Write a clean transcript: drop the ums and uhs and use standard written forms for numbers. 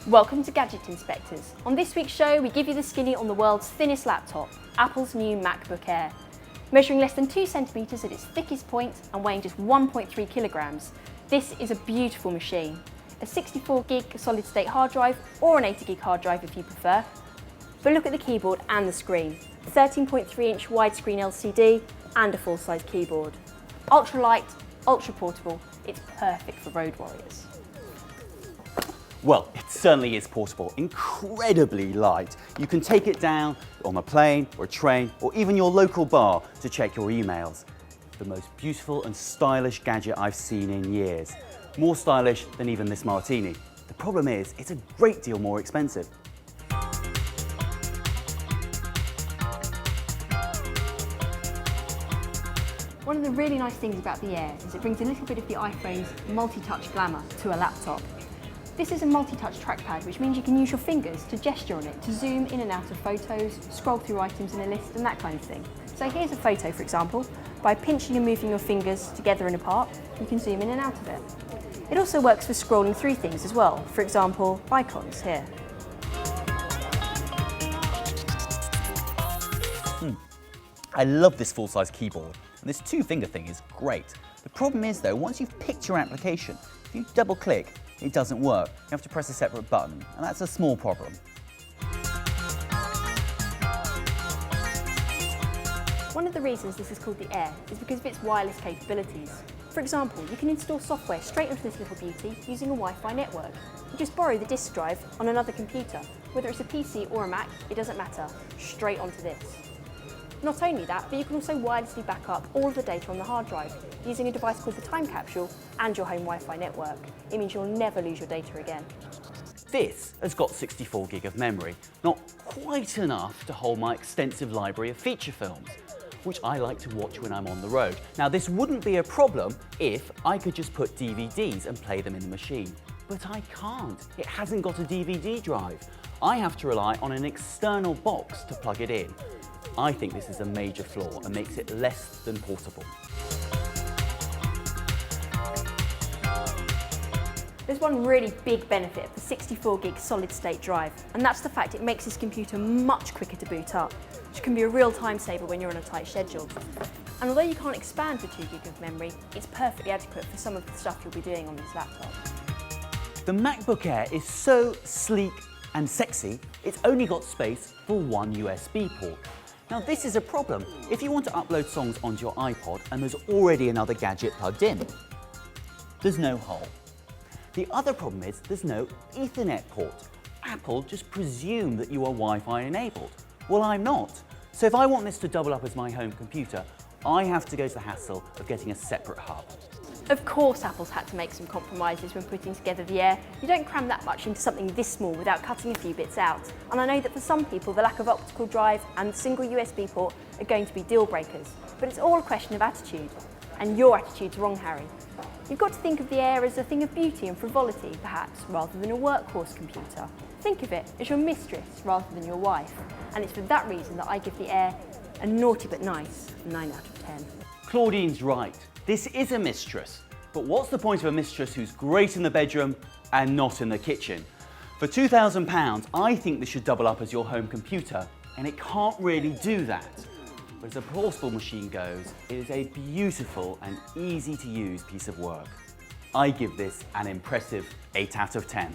Welcome to Gadget Inspectors. On this week's show, we give you the skinny on the world's thinnest laptop, Apple's new MacBook Air. Measuring less than 2 centimetres at its thickest point and weighing just 1.3 kilograms, this is a beautiful machine. A 64 gig solid-state hard drive or an 80 gig hard drive if you prefer. But look at the keyboard and the screen. 13.3-inch widescreen LCD and a full-size keyboard. Ultra light, ultra portable, it's perfect for road warriors. Well, it certainly is portable, incredibly light. You can take it down on a plane or a train or even your local bar to check your emails. The most beautiful and stylish gadget I've seen in years. More stylish than even this martini. The problem is, it's a great deal more expensive. One of the really nice things about the Air is it brings a little bit of the iPhone's multi-touch glamour to a laptop. This is a multi-touch trackpad, which means you can use your fingers to gesture on it, to zoom in and out of photos, scroll through items in a list and that kind of thing. So here's a photo, for example. By pinching and moving your fingers together and apart, you can zoom in and out of it. It also works for scrolling through things as well, for example, icons here. I love this full-size keyboard, and this two-finger thing is great. The problem is though, once you've picked your application, if you double-click, it doesn't work. You have to press a separate button, and that's a small problem. One of the reasons this is called the Air is because of its wireless capabilities. For example, you can install software straight onto this little beauty using a Wi-Fi network. You just borrow the disk drive on another computer. Whether it's a PC or a Mac, it doesn't matter. Straight onto this. Not only that, but you can also wirelessly back up all of the data on the hard drive using a device called the Time Capsule and your home Wi-Fi network. It means you'll never lose your data again. This has got 64 gig of memory, not quite enough to hold my extensive library of feature films, which I like to watch when I'm on the road. Now, this wouldn't be a problem if I could just put DVDs and play them in the machine, but I can't. It hasn't got a DVD drive. I have to rely on an external box to plug it in. I think this is a major flaw and makes it less than portable. There's one really big benefit of the 64 gig solid state drive, and that's the fact it makes this computer much quicker to boot up, which can be a real time saver when you're on a tight schedule. And although you can't expand to 2 gig of memory, it's perfectly adequate for some of the stuff you'll be doing on this laptop. The MacBook Air is so sleek and sexy, it's only got space for one USB port. Now this is a problem if you want to upload songs onto your iPod and there's already another gadget plugged in. There's no hole. The other problem is there's no Ethernet port. Apple just presumed that you are Wi-Fi enabled. Well, I'm not. So if I want this to double up as my home computer, I have to go to the hassle of getting a separate hub. Of course, Apple's had to make some compromises when putting together the Air. You don't cram that much into something this small without cutting a few bits out. And I know that for some people, the lack of optical drive and the single USB port are going to be deal breakers. But it's all a question of attitude. And your attitude's wrong, Harry. You've got to think of the Air as a thing of beauty and frivolity, perhaps, rather than a workhorse computer. Think of it as your mistress rather than your wife. And it's for that reason that I give the Air a naughty but nice 9 out of 10. Claudine's right. This is a mistress. But what's the point of a mistress who's great in the bedroom and not in the kitchen? For £2,000, I think this should double up as your home computer, and it can't really do that. But as a portable machine goes, it is a beautiful and easy to use piece of work. I give this an impressive 8 out of 10.